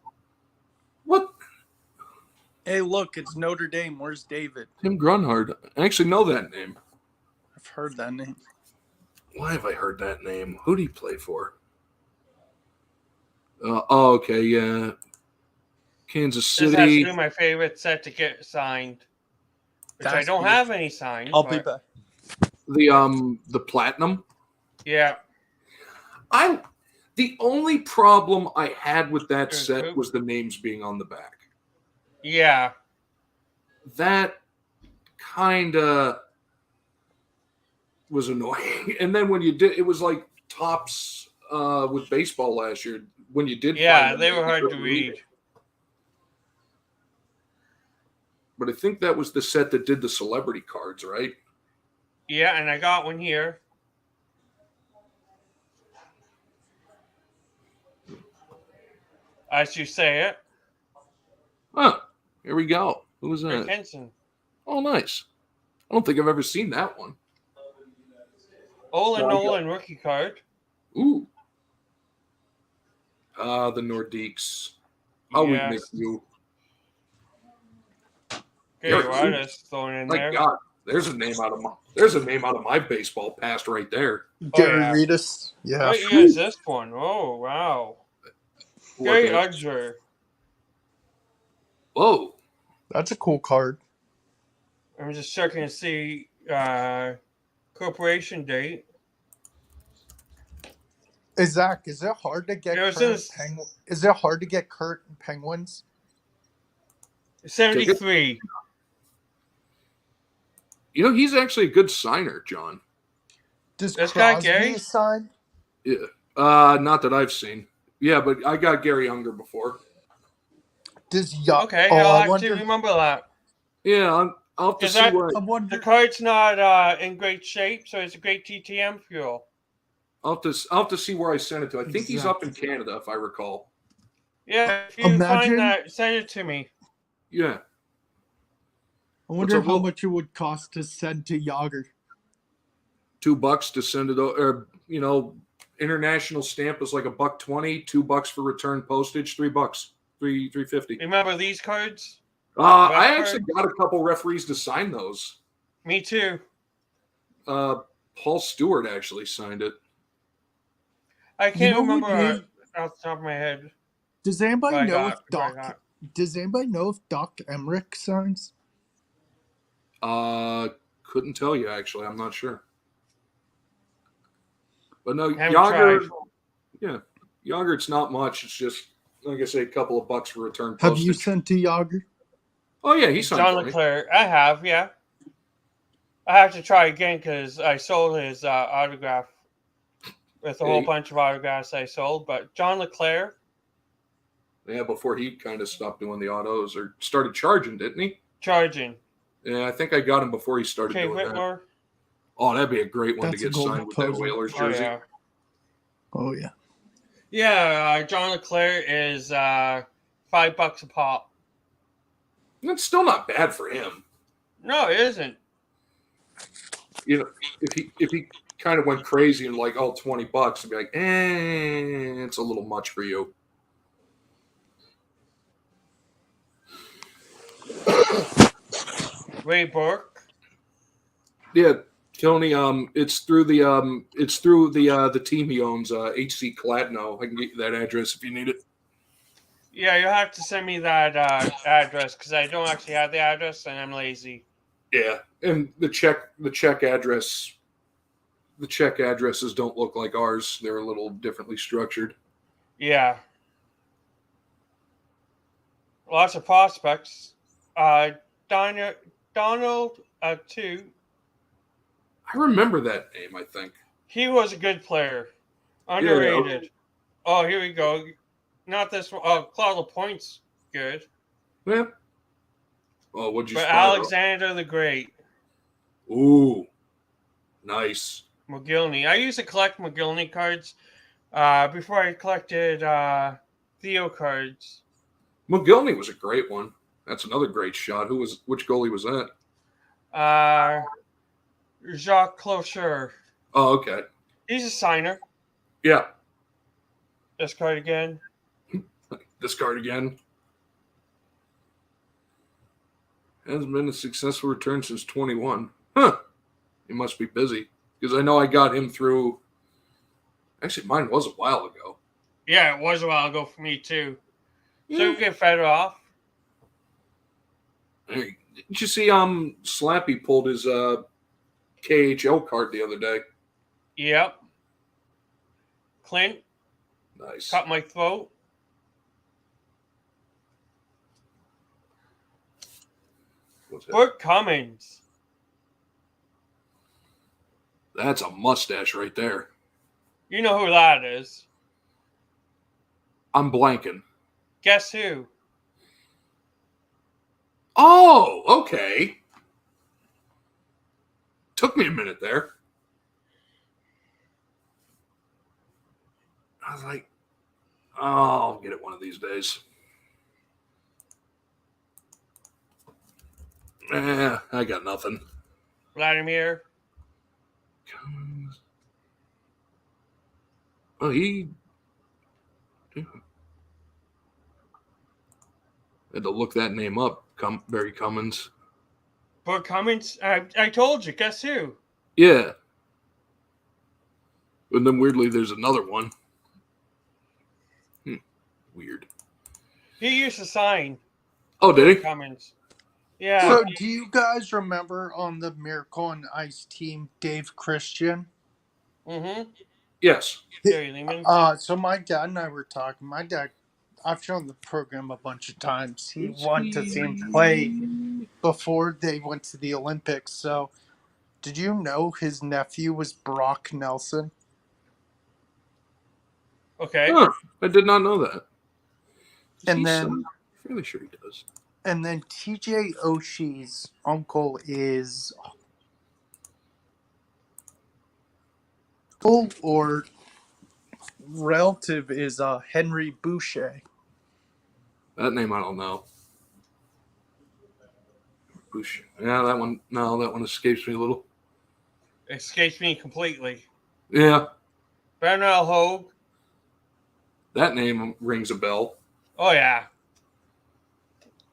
What? Hey, look, it's Notre Dame. Where's David? Tim Grunhard. I actually know that name. I've heard that name. Why have I heard that name? Who did he play for? Oh, okay, yeah. Kansas City. This has to be my favorite set to get signed. Which I don't have any signed. I'll be back. The platinum. Yeah. The only problem I had with that set was the names being on the back. Yeah. That kind of was annoying. And then when you did, it was like Topps with baseball last year. When you did, yeah, they were hard to read. But I think that was the set that did the celebrity cards, right? Yeah, and I got one here. As you say it. Huh. Here we go. Who was that? Rick Henson. Oh, nice. I don't think I've ever seen that one. Olin Nolan rookie card. Ooh. The Nordiques. How we miss you. Gary Ridas thrown in there. My God, there's a name out of my baseball past right there. Gary Ridas. Yeah. What year is this one? Oh, wow. Gary Udger. Whoa. That's a cool card. I'm just checking to see corporation date. Zach, is it hard to get Is it hard to get Kurt and Penguins? 73. You know, he's actually a good signer, John. Does this guy Gary sign? Yeah. Not that I've seen. Yeah, but I got Gary Unger before. Okay, I'll have to remember that. Yeah, I'll have to see what... The card's not in great shape, so it's a great TTM fuel. I'll have to see where I sent it to. I think he's up in Canada, if I recall. Yeah, if you find that, send it to me. Yeah. I wonder how much it would cost to send to Yager. $2 to send it over. Or, you know, international stamp is like $1.20, $2 for return postage, $3, $3.50. Remember these cards? I actually got a couple referees to sign those. Me too. Paul Stewart actually signed it. I can't remember off the top of my head. Does anybody know if Doc? Does anybody know if Doc Emmerich signs? Couldn't tell you actually. I'm not sure. But no, Yager. Yeah, Yager. It's not much. It's just like I say, a couple of bucks for return postage. Have you sent to Yager? Oh yeah, he signed. John Leclerc. I have. Yeah. I have to try again because I sold his autograph with a whole bunch of autographs I sold. But John Leclerc. Yeah, before he kind of stopped doing the autos or started charging, didn't he? Charging. Yeah, I think I got him before he started doing Whitmore. that. Oh, that'd be a great one to get signed with that Whalers jersey. Oh, yeah. Yeah, John Leclerc is $5 a pop. That's still not bad for him. No, it isn't. You know, if he kind of went crazy and like, $20, I'd be like, it's a little much for you. Ray Burke. Yeah, Tony. It's through the team he owns, HC Kladno. I can get you that address if you need it. Yeah, you'll have to send me that address because I don't actually have the address and I'm lazy. Yeah, and the check addresses don't look like ours. They're a little differently structured. Yeah. Lots of prospects. Donald 2. I remember that name, I think. He was a good player. Underrated. Yeah. Oh, here we go. Not this one. Oh, Claude LaPointe's good. Yeah. Oh, what'd you But Alexander the Great. Ooh. Nice. McGillney. I used to collect McGillney cards Before I collected Theo cards. Mogilny was a great one. That's another great shot. Which goalie was that? Jacques Clocher. Oh, okay. He's a signer. Yeah. This card again. This card again. Hasn't been a successful return since 21. Huh. He must be busy. Because I know I got him through. Actually, mine was a while ago. Yeah, it was a while ago for me, too. So you get fed off. Did you see Slappy pulled his KHL card the other day? Yep. Clint. Nice. Cut my throat. Burt Cummins. That's a mustache right there. You know who that is. I'm blanking. Guess who? Oh, okay. Took me a minute there. I was like, oh, I'll get it one of these days. I got nothing. Vladimir. Oh, he had to look that name up. Barry Cummins. Burt Cummins. I told you. Guess who? Yeah. And then weirdly, there's another one. Weird. He used to sign. Oh, did he? Cummins. Yeah. So, do you guys remember on the Miracle on Ice team, Dave Christian? Mm-hmm. Yes. So my dad and I were talking. My dad, I've shown the program a bunch of times. He wanted to see him play before they went to the Olympics. So, did you know his nephew was Brock Nelson? Okay. Huh, I did not know that. And then, I'm fairly sure he does. And then TJ Oshie's uncle is or relative is Henry Boucher. That name I don't know. Boucher. Yeah, that one. No, that one escapes me a little. Escapes me completely. Yeah. Bernal Hogue. That name rings a bell. Oh yeah.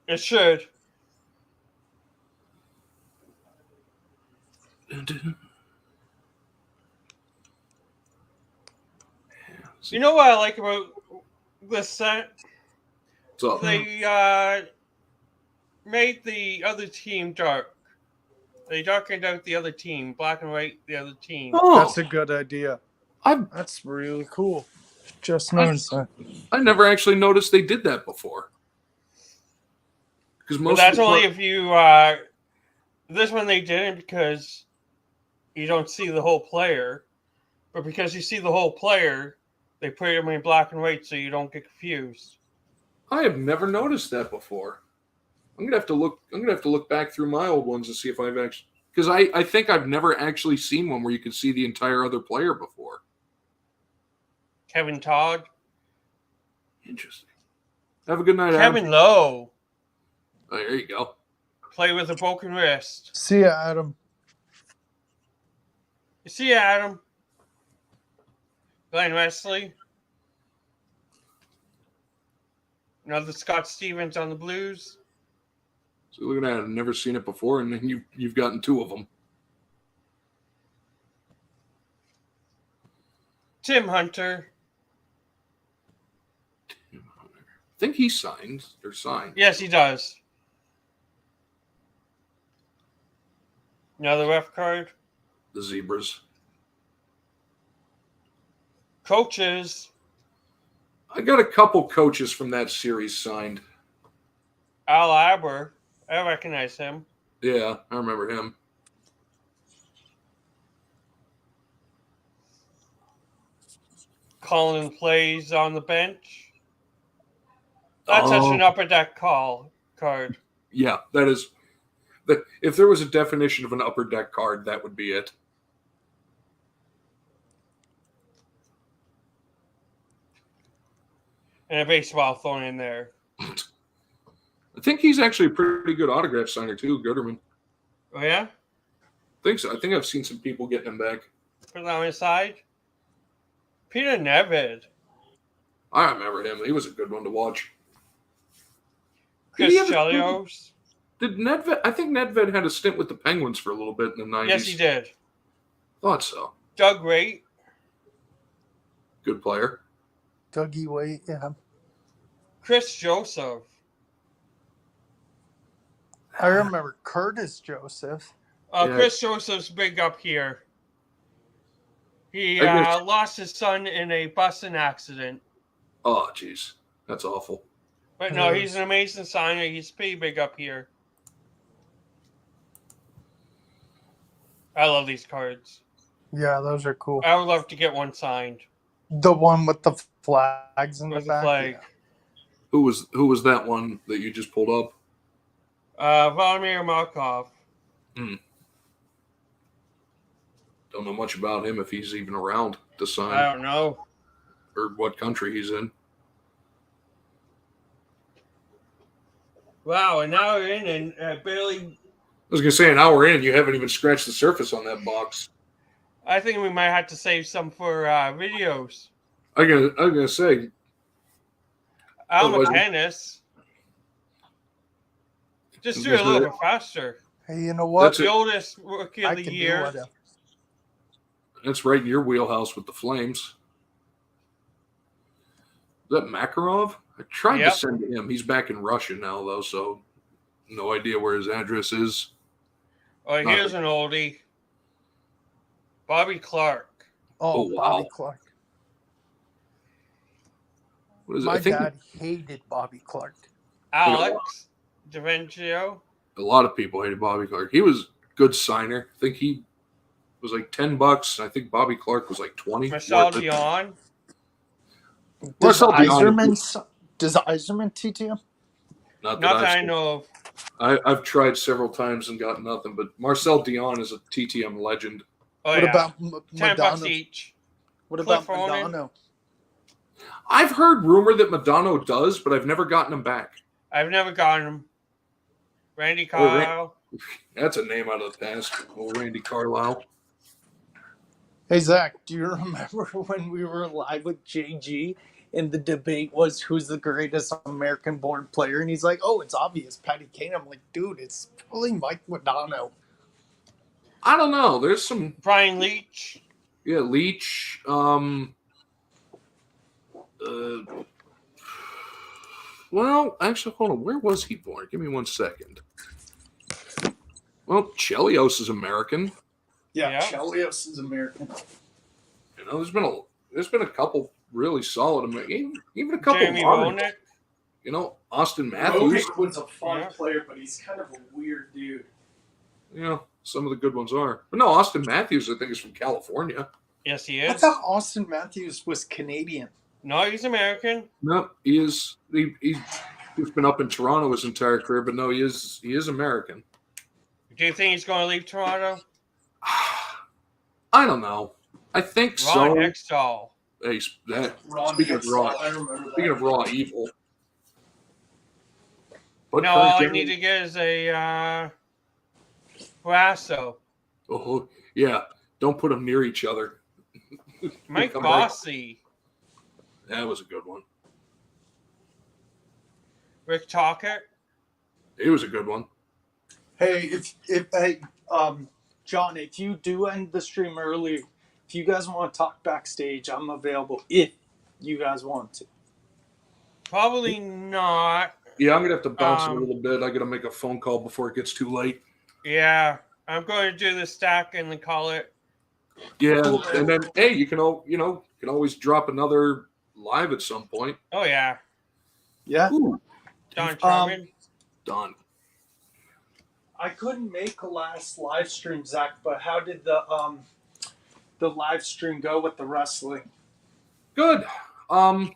It should. You know what I like about this set? So they made the other team dark. They darkened out the other team, black and white the other team. Oh, that's a good idea. That's really cool. Just noticed that. I never actually noticed they did that before. Because that's only if you. This one they didn't because you don't see the whole player, but because you see the whole player, they put them in black and white so you don't get confused. I have never noticed that before. I'm gonna have to look back through my old ones and see if I've actually, because I think I've never actually seen one where you could see the entire other player before. Kevin Todd. Interesting. Have a good night, Kevin Adam. Lowe. Oh, there you go. Play with a broken wrist. See ya, Adam. See ya, Adam. Glenn Wesley. Another Scott Stevens on the Blues. So look at that. I've never seen it before, and then you've gotten two of them. Tim Hunter. I think he signed. Yes, he does. Another ref card. The Zebras. Coaches. I got a couple coaches from that series signed. Al Aber. I recognize him. Yeah, I remember him. Colin plays on the bench. That's such an upper deck card. Yeah, that is. If there was a definition of an upper deck card, that would be it. And a baseball thrown in there. I think he's actually a pretty good autograph signer too, Gooderman. Oh yeah? I think so. I think I've seen some people getting him back. Put it on his side. Peter Nedved. I remember him. He was a good one to watch. Chris Chelios. Did Nedved? I think Nedved had a stint with the Penguins for a little bit in the 90s. Yes, he did. Thought so. Doug Raitt. Good player. Dougie Waite, yeah. Chris Joseph. I remember Curtis Joseph. Yeah. Chris Joseph's big up here. He lost his son in a busing accident. Oh, jeez. That's awful. But no, he's an amazing signer. He's pretty big up here. I love these cards. Yeah, those are cool. I would love to get one signed. The one with the flags in the With the back. flag. Yeah. Who was that one that you just pulled up? Vladimir Markov. Don't know much about him if he's even around to sign. I don't know. Or what country he's in. Wow, and now we're in and barely... I was going to say, an hour in, you haven't even scratched the surface on that box. I think we might have to save some for videos. I'm gonna say, Alma Tennis. Just do it a little bit faster. Hey, you know what? The oldest rookie I of the can do year. whatever. that's right in your wheelhouse with the Flames. Is that Makarov? I tried to send to him. He's back in Russia now, though, so no idea where his address is. Oh, here's an oldie. Bobby Clark. Oh, wow. Bobby Clark. What is it? My I think dad hated Bobby Clark. Alex DiVincenzo. a lot of people hated Bobby Clark. He was a good signer. I think he was like $10. I think Bobby Clark was like 20. Marcel Dion. Does Marcel Dion. Eiserman TTM? Not Not that that I know of. I've tried several times and got nothing, but Marcel Dion is a TTM legend. Oh, What yeah. about $10 Madonna? each. What about Cliff Onan? Madonna? I've heard rumor that Madonna does, but I've never gotten him back. I've never gotten him. Randy Oh, Carlisle. That's a name out of the past. Old Randy Carlisle. Hey, Zach, do you remember when we were live with JG and the debate was who's the greatest American-born player? And he's like, oh, it's obvious, Patty Kane. I'm like, dude, it's probably Mike Modano. I don't know. There's some Brian Leach. Yeah, Leach. Well, actually, hold on. Where was he born? Give me 1 second. Well, Chelios is American. Yeah. Chelios is American. You know, there's been a couple really solid American, even a couple. Jamie Roenick. You know, Austin Matthews. Roenick was a fun player, but he's kind of a weird dude. You know, some of the good ones are. But no, Austin Matthews, I think, is from California. Yes, he I is. thought Austin Matthews was Canadian. No, he's American. No, he is. He's been up in Toronto his entire career, but no, he is American. Do you think he's going to leave Toronto? I don't know. I think Ron so. Hextall. Hey, Speaking of Raw Evil. But No, all I need to get is a Brasso. Oh, yeah. Don't put them near each other. Mike Come Bossy. That was a good one. Rick Tocchet. It was a good one. Hey, John, if you do end the stream early, if you guys want to talk backstage, I'm available if you guys want to. Probably not. Yeah, I'm going to have to bounce it a little bit. I got to make a phone call before it gets too late. Yeah, I'm going to do the stack and then call it. Yeah, and then, hey, you can always drop another live at some point. Oh, yeah. Yeah. Ooh, Don Sherman. done. I couldn't make a last live stream, Zach, but how did the live stream go with the wrestling? Good. I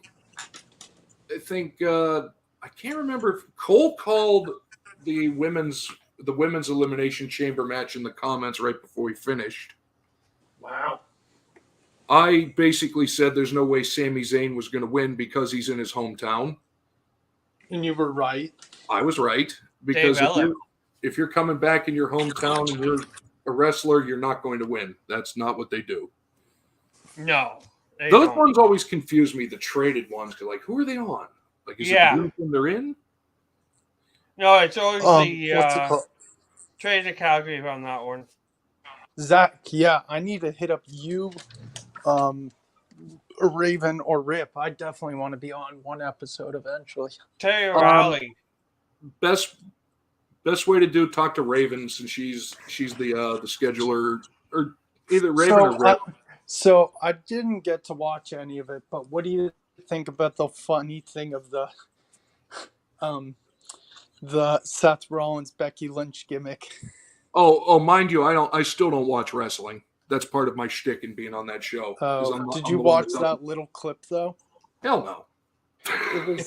think I can't remember if Cole called the women's elimination chamber match in the comments right before we finished. Wow. I basically said there's no way Sami Zayn was going to win because he's in his hometown. And you were right. I was right. Because if you're coming back in your hometown and you're a wrestler, you're not going to win. That's not what they do. No. Those ones always confuse me, the traded ones. Like, who are they on? Like, is it the uniform they're in? No, it's always the traded Calgary on that one. Zach, yeah, I need to hit up you, Raven, or Rip. I definitely want to be on one episode eventually. Terry O'Reilly. Best way to talk to Raven, since she's the scheduler, or either Raven or Rip. So I didn't get to watch any of it, but what do you think about the funny thing of the Seth Rollins Becky Lynch gimmick? Oh, mind you, I still don't watch wrestling. That's part of my shtick in being on that show. Did you watch that little clip though? Hell no. It was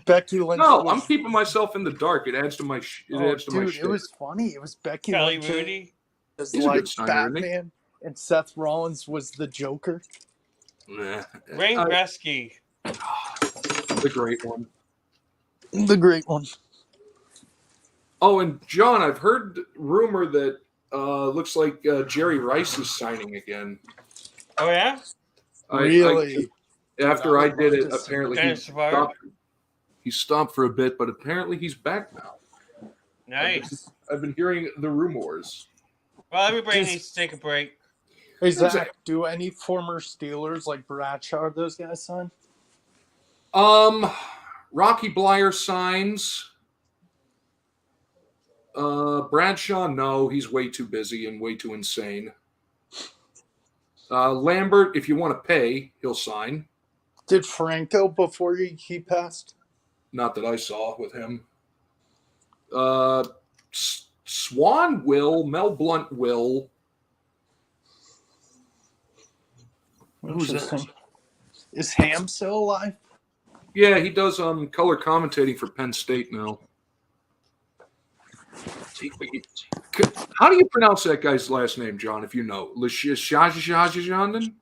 Becky Lynch. No, I'm keeping myself in the dark. It adds to my. It was funny. It was Becky Lynch as like Batman, and Seth Rollins was the Joker. Wayne Gretzky, the great one. The great one. Oh, and John, I've heard rumor that looks like Jerry Rice is signing again. Oh yeah, really? After I did it, apparently he stopped for a bit, but apparently he's back now. Nice. I've been hearing the rumors. Well, everybody needs to take a break. Hey, Zach, do any former Steelers like Bradshaw, those guys sign? Rocky Blyer signs. Bradshaw, no, he's way too busy and way too insane. Lambert, if you want to pay, he'll sign. Did Franco before he passed? Not that I saw with him. Swan will. Mel Blunt will. Who's that? Is Ham still alive? Yeah, he does color commentating for Penn State now. How do you pronounce that guy's last name, John, if you know? Lashajajajajanden?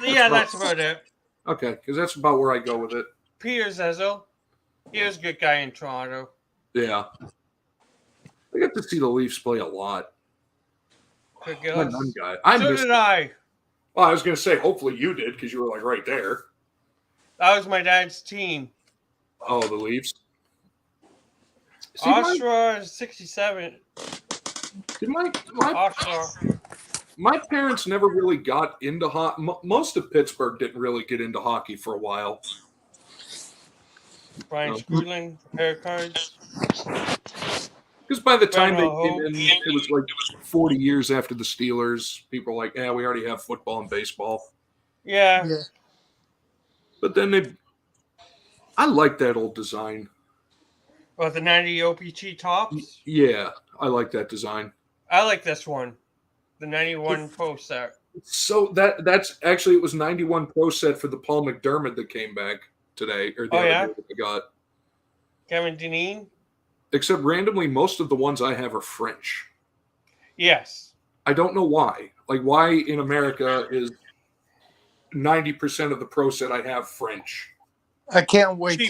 Yeah, that's about it. Okay, because that's about where I go with it. Peter Zezel. He was a good guy in Toronto. Yeah. I got to see the Leafs play a lot. Good guy. So did I. Well, I was going to say, hopefully you did, because you were like right there. That was my dad's team. Oh, the Leafs? Oshawa 67. Did my parents never really got into hockey. Most of Pittsburgh didn't really get into hockey for a while. Brian Skrulling, pair of cards. Because by the time they came in, it was like 40 years after the Steelers. People were like, we already have football and baseball. Yeah. But then I like that old design. Well, the 90 OPG tops? Yeah, I like that design. I like this one. The 91 Pro set. So that's actually, it was 91 Pro set for the Paul McDermott that came back today. Or the other day that I got. Kevin Dineen? Except randomly, most of the ones I have are French. Yes. I don't know why. Like, why in America is 90% of the Pro set I have French? I can't wait to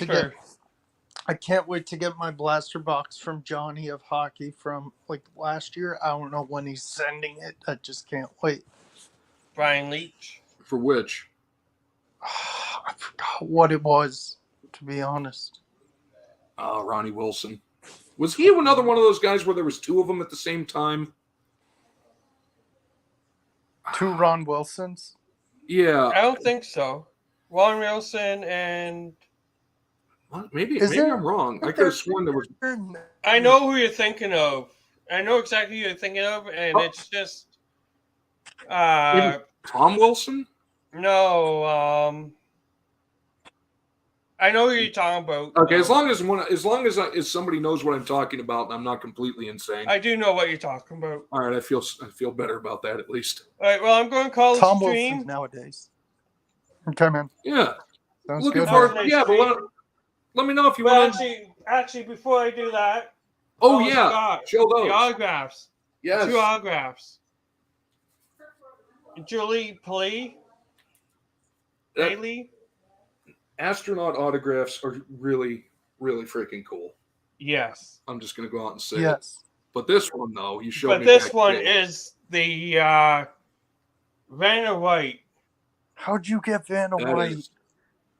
get my blaster box from Johnny of Hockey from like last year. I don't know when he's sending it. I just can't wait. Brian Leach. For which? I forgot what it was, to be honest. Ronnie Wilson. Was he another one of those guys where there was two of them at the same time? Two Ron Wilsons? Yeah. I don't think so. Ron Wilson and... Maybe I'm wrong. I could have sworn there was... I know who you're thinking of. I know exactly who you're thinking of, and it's just... Tom Wilson? No, I know who you're talking about. Okay, as long as somebody knows what I'm talking about, and I'm not completely insane. I do know what you're talking about. All right, I feel better about that at least. All right, well, I'm going to call Tom the stream Wilson nowadays. Okay, man. Yeah, sounds looking good. forward. Yeah, but let me know if you want. Actually, before I do that. Oh yeah, Scott, show those the autographs. Yes, 2 autographs. Julie Bailey. Astronaut autographs are really, really freaking cool. Yes. I'm just going to go out and say yes. it. But this one, though, you showed But me. this one is the Vanna White. How'd you get Vanna White?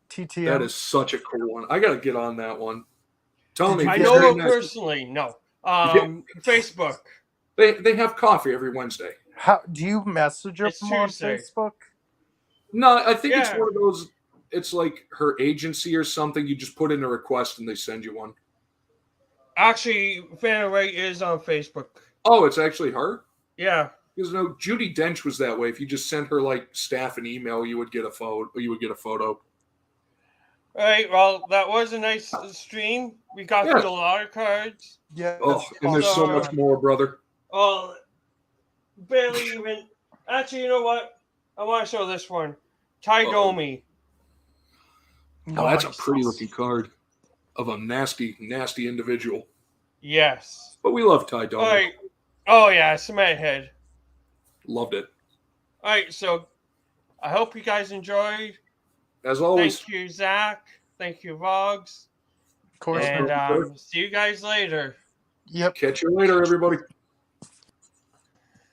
TTM. That is such a cool one. I got to get on that one. Tell me. I know her personally. No. Facebook. They have coffee every Wednesday. How do you message her from on Facebook? No, I think it's one of those. It's like her agency or something. You just put in a request and they send you one. Actually, Vanna White is on Facebook. Oh, it's actually her? Yeah. Because Judi Dench was that way. If you just sent her like staff an email, you would get a photo. All right. Well, that was a nice stream. We got through a lot of cards. Yeah. Oh, and there's so much more, brother. Oh, barely even. Actually, you know what? I want to show this one. Ty Domi. Oh, that's a pretty looking card of a nasty, nasty individual. Yes. But we love Ty Domi. All right. Oh, yeah. Cement head. Loved it. All right. So I hope you guys enjoyed. As always. Thank you, Zach. Thank you, Vogs. Of course. And see you guys later. Yep. Catch you later, everybody.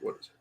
What is it?